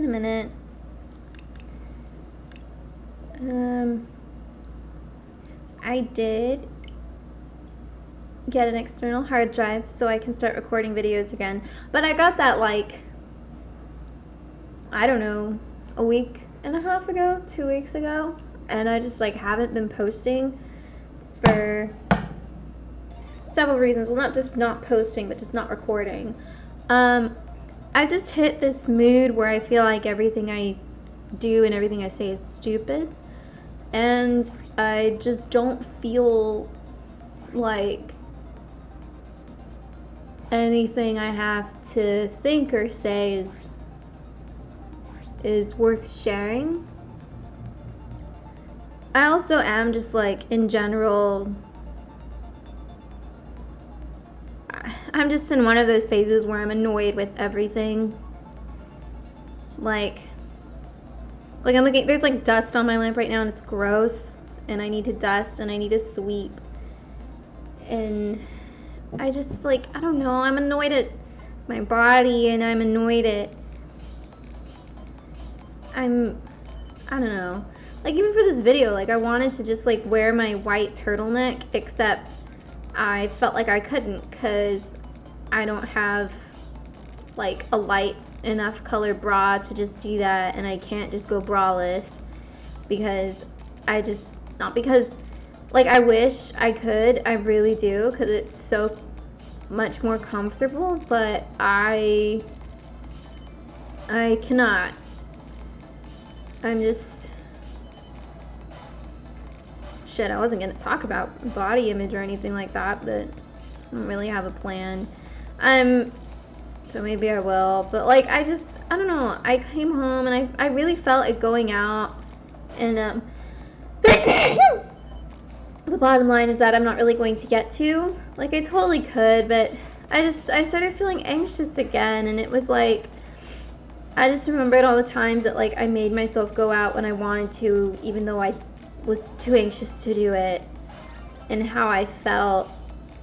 in a minute. I did get an external hard drive so I can start recording videos again. But I got that like, I don't know, a week and a half ago, 2 weeks ago. And I just like haven't been posting for several reasons. Well, not just not posting, but just not recording. I just hit this mood where I feel like everything I do and everything I say is stupid. And I just don't feel like anything I have to think or say is worth sharing. I also am just like, in general, I'm just in one of those phases where I'm annoyed with everything. Like I'm looking, there's like dust on my lamp right now and it's gross, and I need to dust and I need to sweep. And I just like, I don't know, I'm annoyed at my body, and I'm annoyed at, I don't know. Like even for this video, like I wanted to just like wear my white turtleneck, except I felt like I couldn't because I don't have like a light enough color bra to just do that, and I can't just go braless because not because like I wish I could, I really do, because it's so much more comfortable, but I cannot. I'm just, shit, I wasn't gonna talk about body image or anything like that, but I don't really have a plan. So maybe I will, but like I don't know, I came home and I really felt like going out, and the bottom line is that I'm not really going to get to. Like I totally could, but I started feeling anxious again, and it was like, I just remembered all the times that like I made myself go out when I wanted to, even though I was too anxious to do it, and how I felt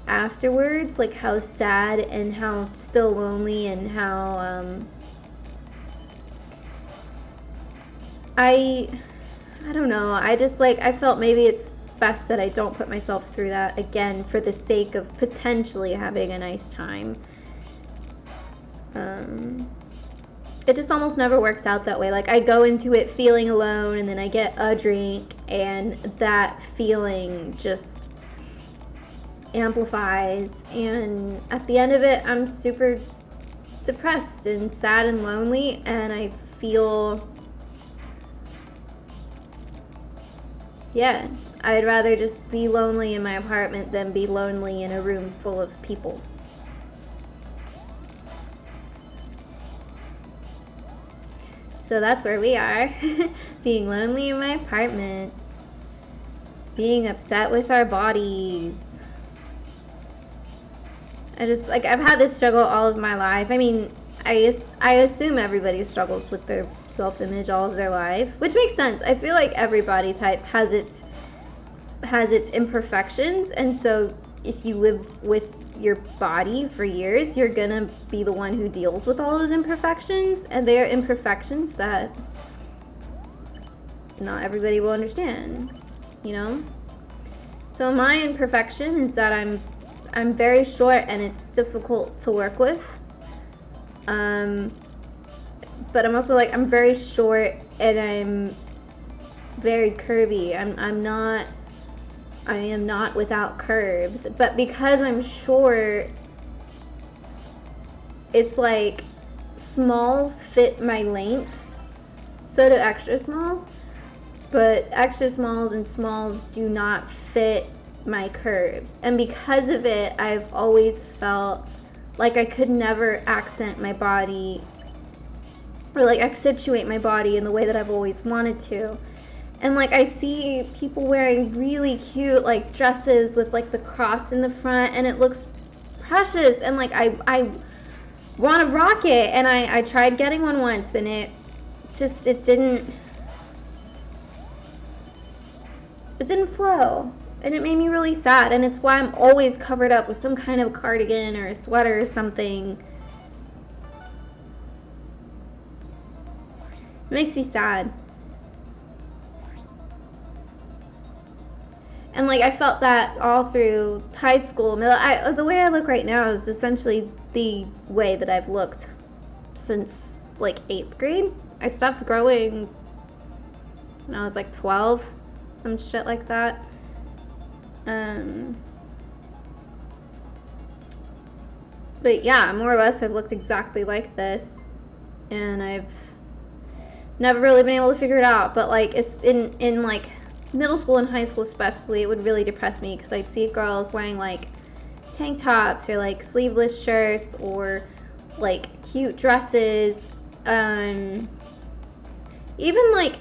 afterwards, like how sad and how still lonely, and how I don't know, I just like, I felt maybe it's best that I don't put myself through that again for the sake of potentially having a nice time. It just almost never works out that way. Like I go into it feeling alone, and then I get a drink, and that feeling just amplifies, and at the end of it I'm super depressed and sad and lonely, and I feel, yeah, I'd rather just be lonely in my apartment than be lonely in a room full of people. So that's where we are. Being lonely in my apartment, being upset with our bodies. I just, like, I've had this struggle all of my life. I mean, I assume everybody struggles with their self-image all of their life, which makes sense. I feel like every body type has its imperfections, and so if you live with your body for years, you're gonna be the one who deals with all those imperfections, and they are imperfections that not everybody will understand, you know? So my imperfection is that I'm very short, and it's difficult to work with. But I'm also like, I'm very short and I'm very curvy. I am not without curves, but because I'm short, it's like smalls fit my length, so do extra smalls, but extra smalls and smalls do not fit my curves. And because of it, I've always felt like I could never accent my body or like accentuate my body in the way that I've always wanted to. And like I see people wearing really cute like dresses with like the cross in the front, and it looks precious, and like I want to rock it, and I tried getting one once, and it didn't flow, and it made me really sad. And it's why I'm always covered up with some kind of cardigan or a sweater or something. It makes me sad. And like I felt that all through high school. The way I look right now is essentially the way that I've looked since like 8th grade. I stopped growing when I was like 12, some shit like that. But yeah, more or less I've looked exactly like this, and I've never really been able to figure it out. But like it's in like middle school and high school especially, it would really depress me because I'd see girls wearing like tank tops or like sleeveless shirts or like cute dresses, even like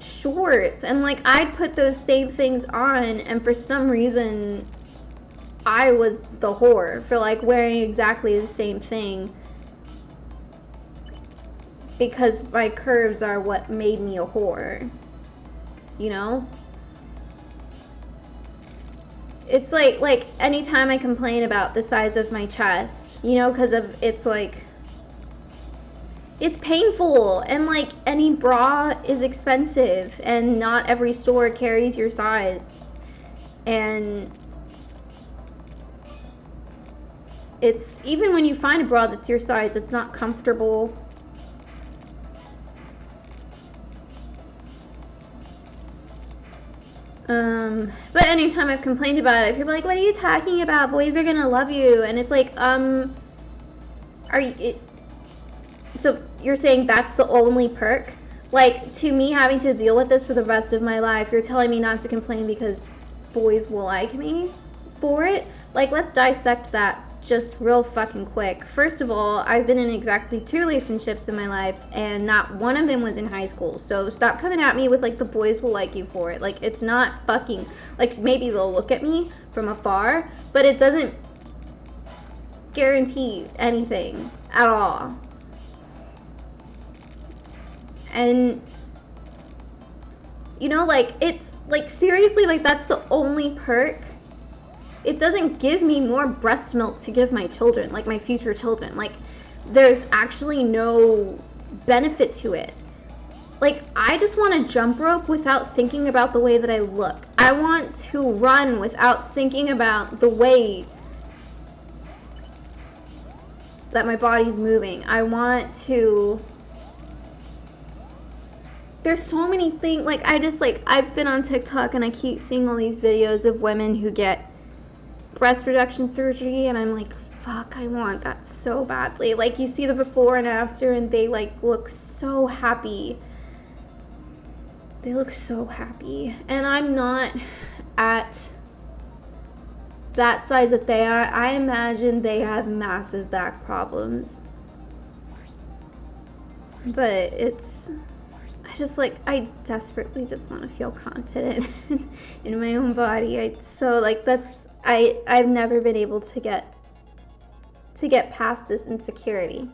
shorts, and like I'd put those same things on, and for some reason I was the whore for like wearing exactly the same thing because my curves are what made me a whore, you know? It's like anytime I complain about the size of my chest, you know, because of it's like it's painful, and like any bra is expensive and not every store carries your size, and it's even when you find a bra that's your size, it's not comfortable. But anytime I've complained about it, people are like, what are you talking about? Boys are gonna love you. And it's like, are you, so you're saying that's the only perk? Like, to me having to deal with this for the rest of my life, you're telling me not to complain because boys will like me for it? Like, let's dissect that just real fucking quick. First of all, I've been in exactly 2 relationships in my life, and not one of them was in high school. So stop coming at me with like the boys will like you for it. Like, it's not fucking, like maybe they'll look at me from afar, but it doesn't guarantee anything at all. And you know, like, it's like seriously, like that's the only perk. It doesn't give me more breast milk to give my children, like my future children. Like, there's actually no benefit to it. Like, I just want to jump rope without thinking about the way that I look. I want to run without thinking about the way that my body's moving. I want to... There's so many things, like, I've been on TikTok and I keep seeing all these videos of women who get breast reduction surgery, and I'm like, fuck, I want that so badly. Like, you see the before and after, and they like look so happy. They look so happy, and I'm not at that size that they are. I imagine they have massive back problems, but it's, I desperately just want to feel confident in my own body. I've never been able to get past this insecurity.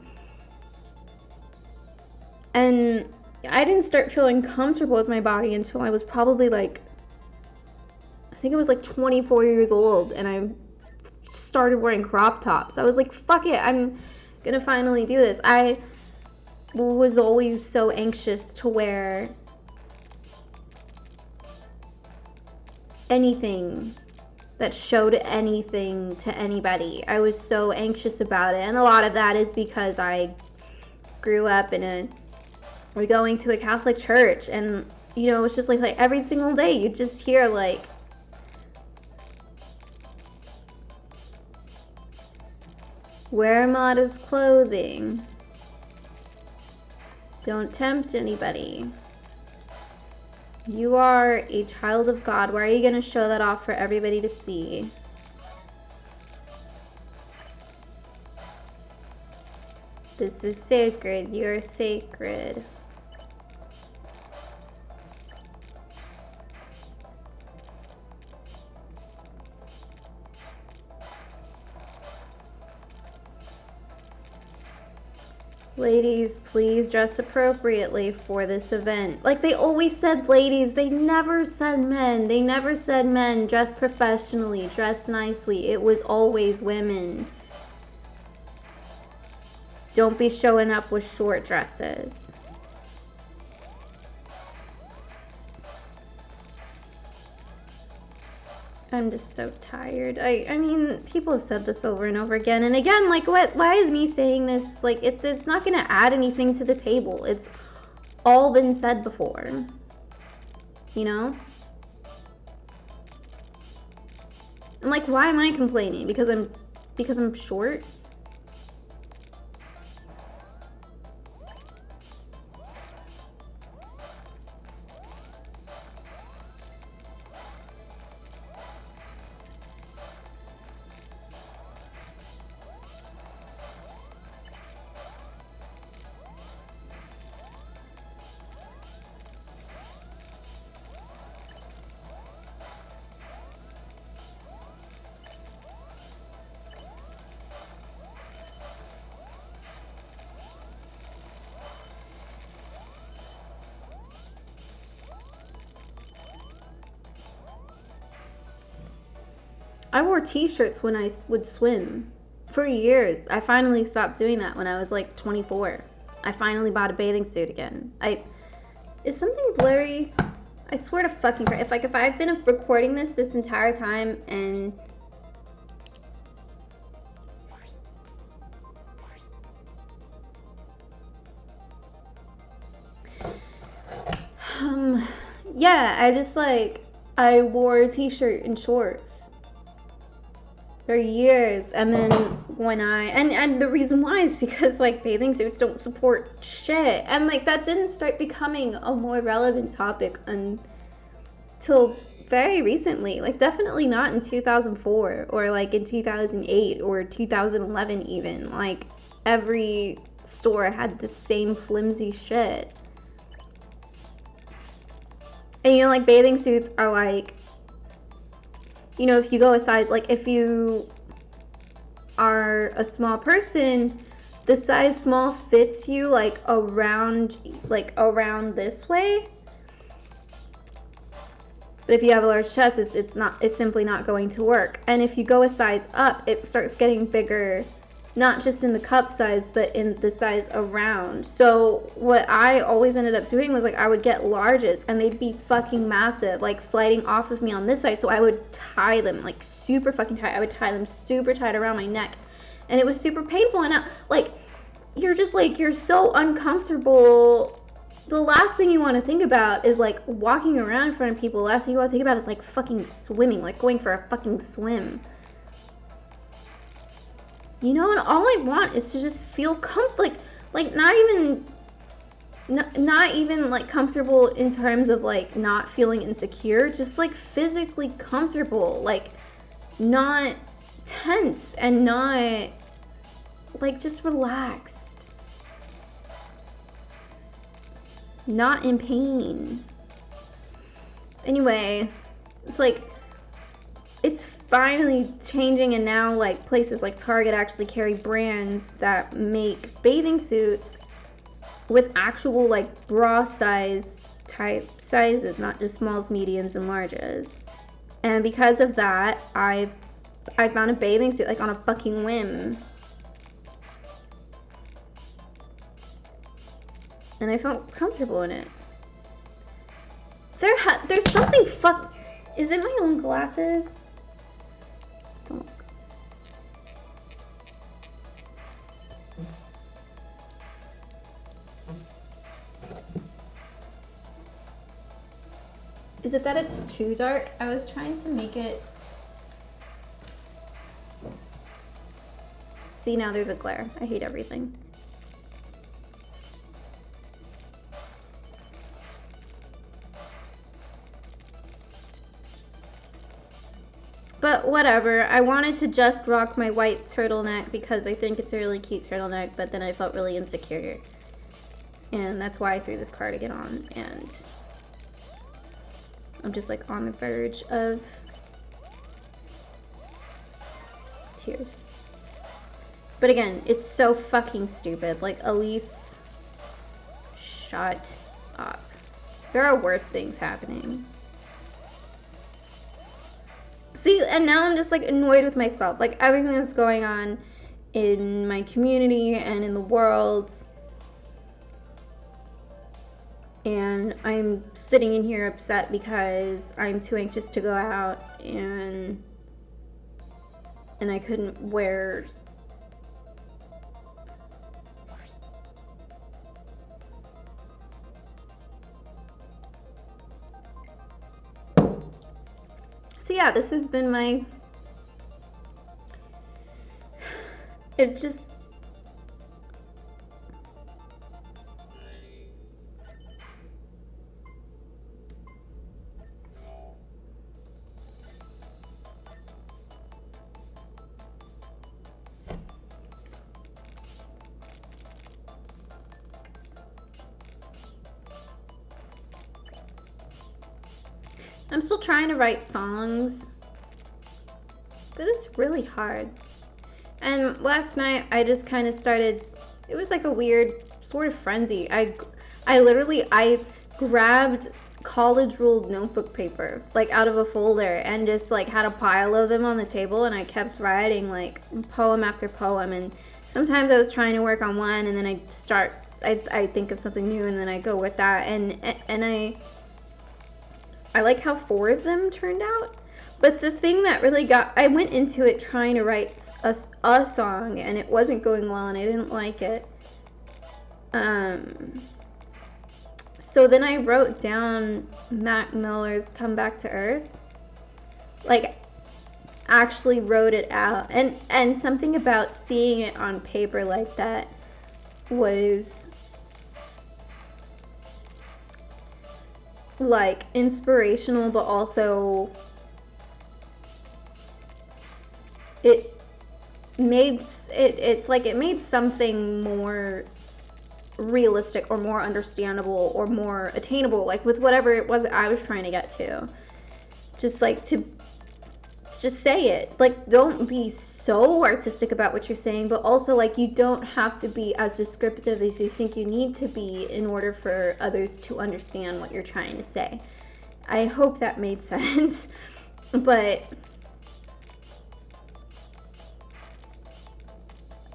And I didn't start feeling comfortable with my body until I was probably like, I think it was like 24 years old, and I started wearing crop tops. I was like, fuck it, I'm gonna finally do this. I was always so anxious to wear anything that showed anything to anybody. I was so anxious about it, and a lot of that is because I grew up we're going to a Catholic church, and you know, it's just like every single day you just hear like, wear modest clothing, don't tempt anybody. You are a child of God. Why are you going to show that off for everybody to see? This is sacred. You're sacred. Ladies, please dress appropriately for this event. Like, they always said ladies, they never said men. They never said men, dress professionally, dress nicely. It was always women. Don't be showing up with short dresses. I'm just so tired. I mean, people have said this over and over again. And again, like, why is me saying this? Like, it's not going to add anything to the table. It's all been said before. You know? And like, why am I complaining? Because I'm short? I wore t-shirts when I would swim for years. I finally stopped doing that when I was like 24. I finally bought a bathing suit again. Is something blurry? I swear to fucking Christ. If I've been recording this entire time and yeah, I wore a t-shirt and shorts for years, and then when and the reason why is because like bathing suits don't support shit, and like that didn't start becoming a more relevant topic until very recently. Like definitely not in 2004 or like in 2008 or 2011 even. Like every store had the same flimsy shit. And you know, like bathing suits are like, you know, if you go a size, like if you are a small person, the size small fits you like around this way. But if you have a large chest, it's simply not going to work. And if you go a size up, it starts getting bigger, not just in the cup size, but in the size around. So what I always ended up doing was like I would get larges and they'd be fucking massive, like sliding off of me on this side. So I would tie them like super fucking tight. I would tie them super tight around my neck, and it was super painful. And like you're just like, you're so uncomfortable. The last thing you want to think about is like walking around in front of people. The last thing you want to think about is like fucking swimming, like going for a fucking swim. You know, and all I want is to just feel like not even like comfortable in terms of like not feeling insecure, just like physically comfortable, like not tense and not like just relaxed, not in pain. Anyway, it's like it's finally changing, and now like places like Target actually carry brands that make bathing suits with actual like bra size type sizes, not just smalls, mediums, and larges. And because of that, I found a bathing suit like on a fucking whim, and I felt comfortable in it. There's something is it my own glasses? Don't look. Is it that it's too dark? I was trying to make it. See, now there's a glare. I hate everything. But whatever, I wanted to just rock my white turtleneck because I think it's a really cute turtleneck, but then I felt really insecure. And that's why I threw this cardigan on, and I'm just like on the verge of tears. But again, it's so fucking stupid. Like, Elise, shut up. There are worse things happening. See, and now I'm just like annoyed with myself. Like everything that's going on in my community and in the world. and I'm sitting in here upset because I'm too anxious to go out, and I couldn't wear so yeah, this has been my, it just, I'm still trying to write songs, but it's really hard. And last night I just kind of started, it was like a weird sort of frenzy. I grabbed college ruled notebook paper, like out of a folder, and just like had a pile of them on the table, and I kept writing like poem after poem. And sometimes I was trying to work on one, and then I think of something new, and then I go with that. And I like how 4 of them turned out. But the thing that really I went into it trying to write a song, and it wasn't going well, and I didn't like it. So then I wrote down Mac Miller's Come Back to Earth. Like, actually wrote it out. And something about seeing it on paper like that was like inspirational, but also it made it made something more realistic or more understandable or more attainable, like with whatever it was I was trying to get to. Just like to just say it. Like, don't be so artistic about what you're saying, but also like you don't have to be as descriptive as you think you need to be in order for others to understand what you're trying to say. I hope that made sense. But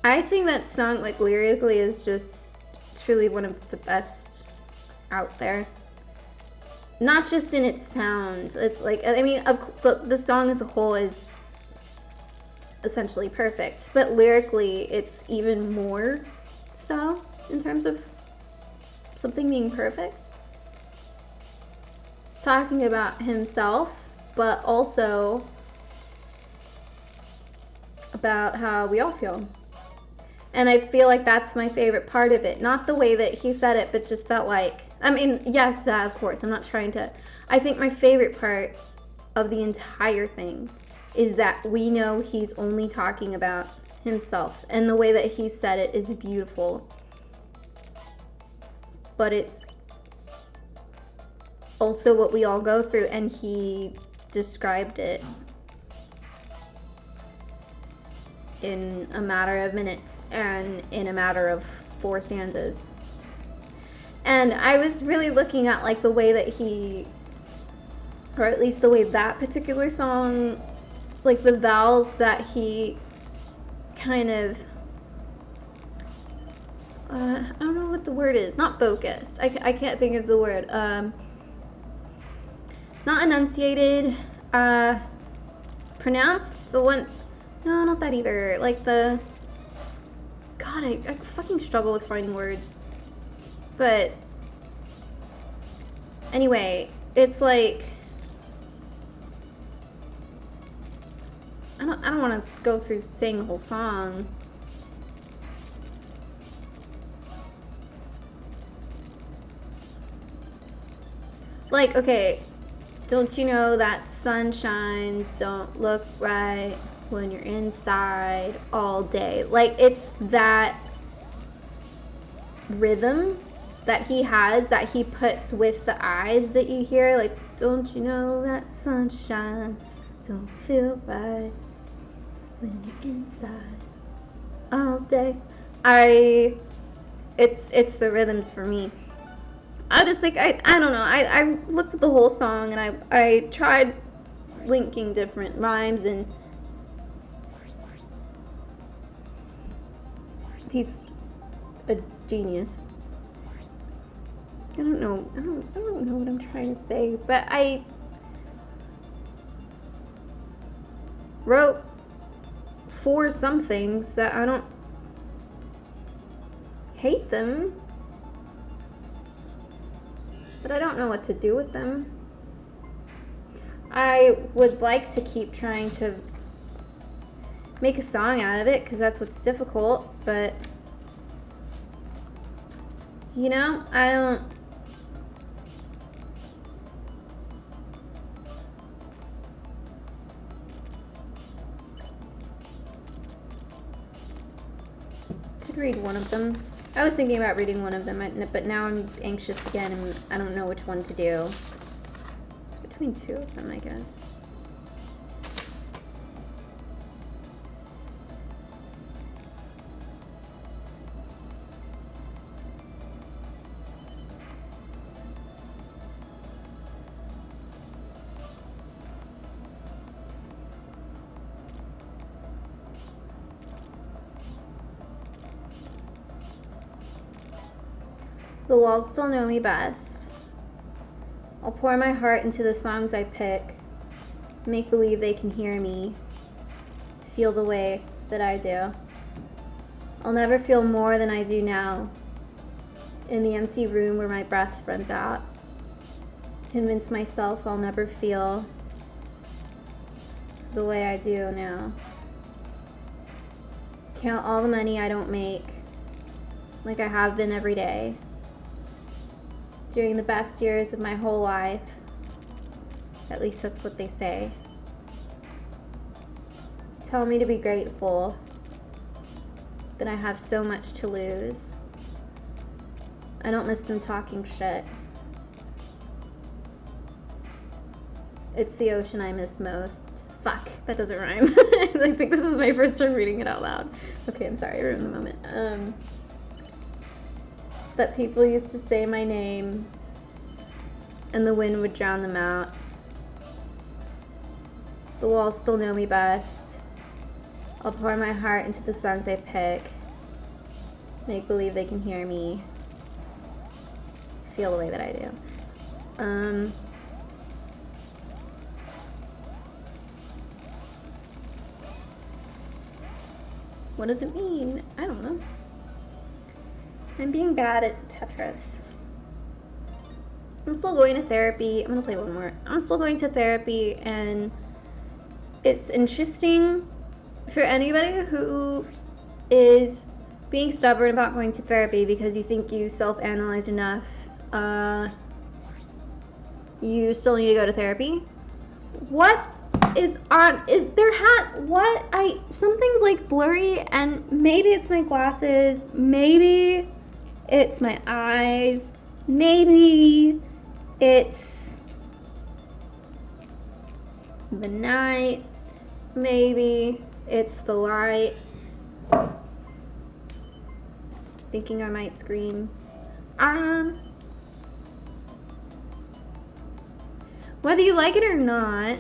I think that song, like, lyrically is just truly one of the best out there. Not just in its sound. It's like, I mean, the song as a whole is essentially perfect, but lyrically it's even more so in terms of something being perfect. Talking about himself, but also about how we all feel. And I feel like that's my favorite part of it. Not the way that he said it, but just that, like, I mean, yes, that, of course. I'm not trying to. I think my favorite part of the entire thing is that we know he's only talking about himself. And the way that he said it is beautiful. But it's also what we all go through. And he described it in a matter of minutes and in a matter of 4 stanzas. And I was really looking at, like, the way that he, or at least the way that particular song, like the vowels that he kind of, I don't know what the word is, not focused, I can't think of the word, not enunciated, pronounced, the one, no, not that either, like the, God, I fucking struggle with finding words. But anyway, it's like, I don't want to go through saying the whole song. Like, okay, don't you know that sunshine don't look right when you're inside all day? Like, it's that rhythm that he has, that he puts with the eyes that you hear, like, don't you know that sunshine don't feel right when you're inside all day. It's the rhythms for me. I just think, I don't know, I looked at the whole song and I tried linking different rhymes, and he's a genius. I don't know. I don't know what I'm trying to say, but I wrote 4 some things that I don't hate them, but I don't know what to do with them. I would like to keep trying to make a song out of it, because that's what's difficult, but you know, I don't. Could read one of them. I was thinking about reading one of them, but now I'm anxious again, and I don't know which one to do. It's between 2 of them, I guess. The walls still know me best. I'll pour my heart into the songs I pick, make believe they can hear me, feel the way that I do. I'll never feel more than I do now, in the empty room where my breath runs out. Convince myself I'll never feel the way I do now. Count all the money I don't make, like I have been every day. During the best years of my whole life. At least that's what they say. Tell me to be grateful that I have so much to lose. I don't miss them talking shit. It's the ocean I miss most. Fuck, that doesn't rhyme. I think this is my first time reading it out loud. Okay, I'm sorry, I ruined the moment. That people used to say my name and the wind would drown them out. The walls still know me best. I'll pour my heart into the songs I pick. Make believe they can hear me. Feel the way that I do. What does it mean? I don't know. I'm being bad at Tetris. I'm still going to therapy. I'm gonna play one more. I'm still going to therapy, and it's interesting for anybody who is being stubborn about going to therapy because you think you self-analyze enough. You still need to go to therapy. What is on? Is there what? Something's like blurry, and maybe it's my glasses. Maybe it's my eyes. Maybe it's the night. Maybe it's the light. Thinking I might scream. Whether you like it or not,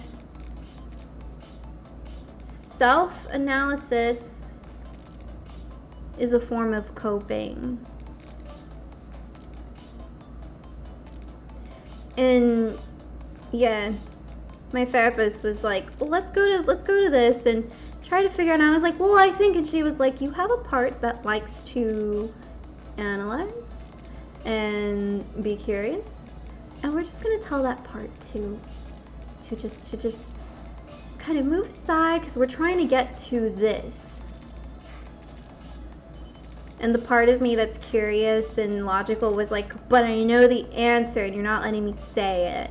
self-analysis is a form of coping. And yeah, my therapist was like, well, let's go to this and try to figure out. And I was like, well, I think, and she was like, you have a part that likes to analyze and be curious, and we're just gonna tell that part to just kind of move aside, because we're trying to get to this. And the part of me that's curious and logical was like, but I know the answer and you're not letting me say it.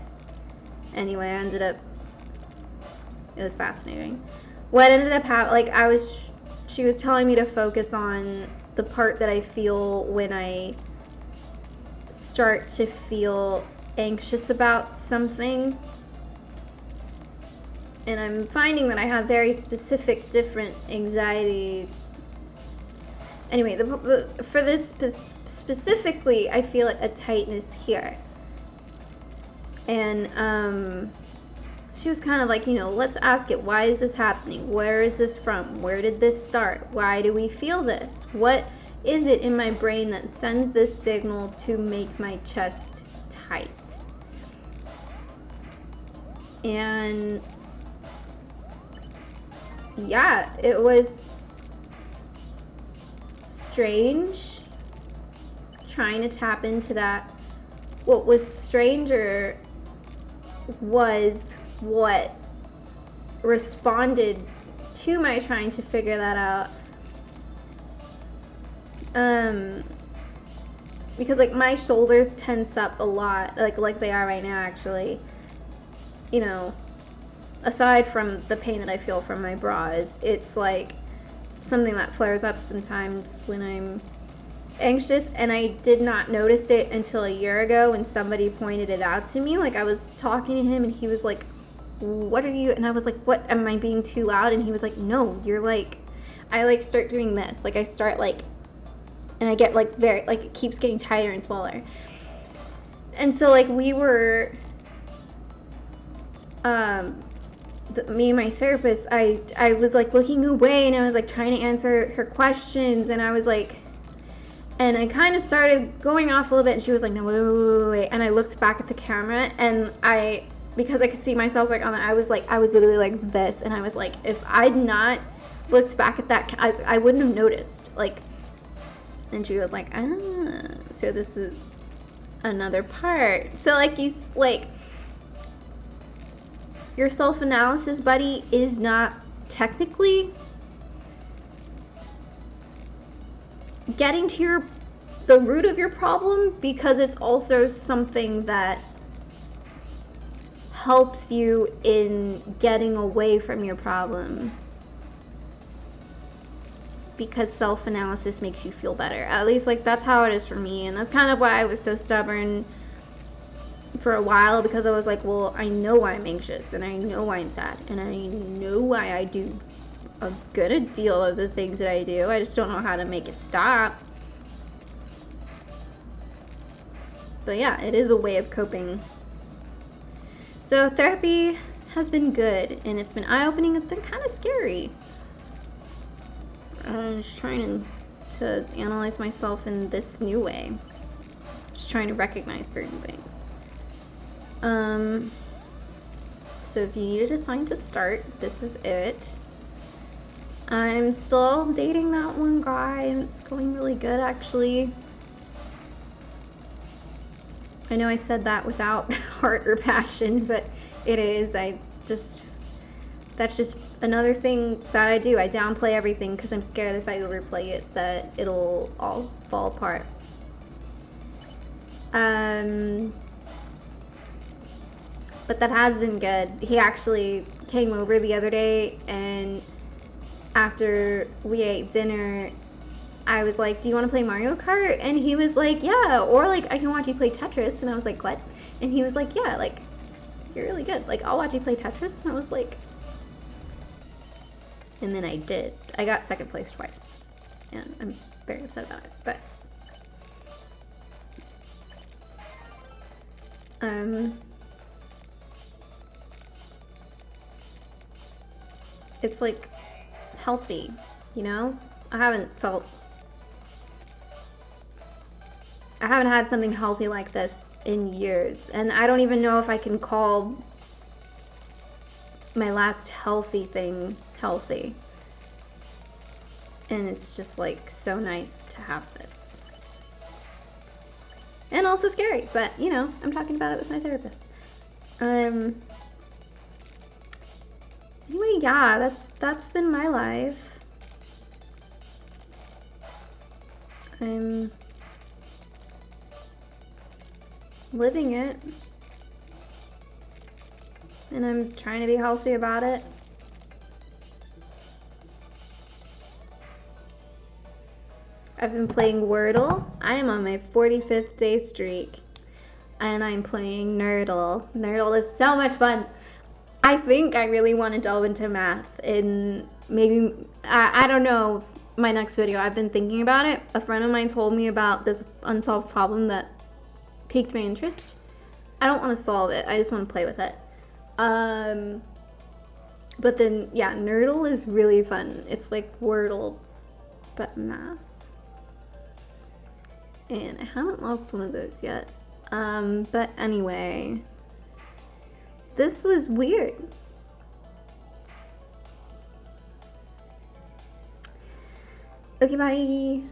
Anyway, it was fascinating. What ended up happening, like she was telling me to focus on the part that I feel when I start to feel anxious about something. And I'm finding that I have very specific, different anxiety. Anyway, for this specifically, I feel a tightness here. And she was kind of like, you know, let's ask it. Why is this happening? Where is this from? Where did this start? Why do we feel this? What is it in my brain that sends this signal to make my chest tight. And yeah, it was strange trying to tap into that. What was stranger was what responded to my trying to figure that out. Because like my shoulders tense up a lot, like they are right now actually. You know, aside from the pain that I feel from my bras, it's like something that flares up sometimes when I'm anxious, and I did not notice it until a year ago when somebody pointed it out to me. Like I was talking to him and he was like, what are you, and I was like, what, am I being too loud? And he was like, no, you're like, I like start doing this, like I start like, and I get like very, like it keeps getting tighter and smaller. And so like we were me and my therapist, I was like looking away and I was like trying to answer her questions, and I was like, and I kind of started going off a little bit, and she was like, no, wait. And I looked back at the camera, and because I could see myself like on the, I was literally like this, and I was like, if I'd not looked back at that, I wouldn't have noticed, like. And she was like, so this is another part. So like your self-analysis buddy is not technically getting to the root of your problem, because it's also something that helps you in getting away from your problem, because self-analysis makes you feel better. At least like that's how it is for me, and that's kind of why I was so stubborn for a while, because I was like, well, I know why I'm anxious, and I know why I'm sad, and I know why I do a good deal of the things that I do. I just don't know how to make it stop. But yeah, it is a way of coping. So therapy has been good, and it's been eye-opening. It's been kind of scary. I'm just trying to analyze myself in this new way. Just trying to recognize certain things. So if you needed a sign to start, this is it. I'm still dating that one guy, and it's going really good, actually. I know I said that without heart or passion, but it is. That's just another thing that I do. I downplay everything because I'm scared if I overplay it that it'll all fall apart. But that has been good. He actually came over the other day, and after we ate dinner, I was like, do you want to play Mario Kart? And he was like, yeah, or like I can watch you play Tetris. And I was like, what? And he was like, yeah, like you're really good, like I'll watch you play Tetris. And I was like, and then I did. I got second place twice, and I'm very upset about it, but it's like healthy, you know? I haven't had something healthy like this in years, and I don't even know if I can call my last healthy thing healthy. And it's just like so nice to have this. And also scary, but you know, I'm talking about it with my therapist. Anyway, yeah, that's been my life. I'm living it, and I'm trying to be healthy about it. I've been playing Wordle. I am on my 45th day streak, and I'm playing Nerdle. Nerdle is so much fun. I think I really want to delve into math, and maybe, I don't know, my next video. I've been thinking about it. A friend of mine told me about this unsolved problem that piqued my interest. I don't want to solve it. I just want to play with it. But then, yeah, Nerdle is really fun. It's like Wordle, but math. And I haven't lost one of those yet. But anyway, this was weird. Okay, bye.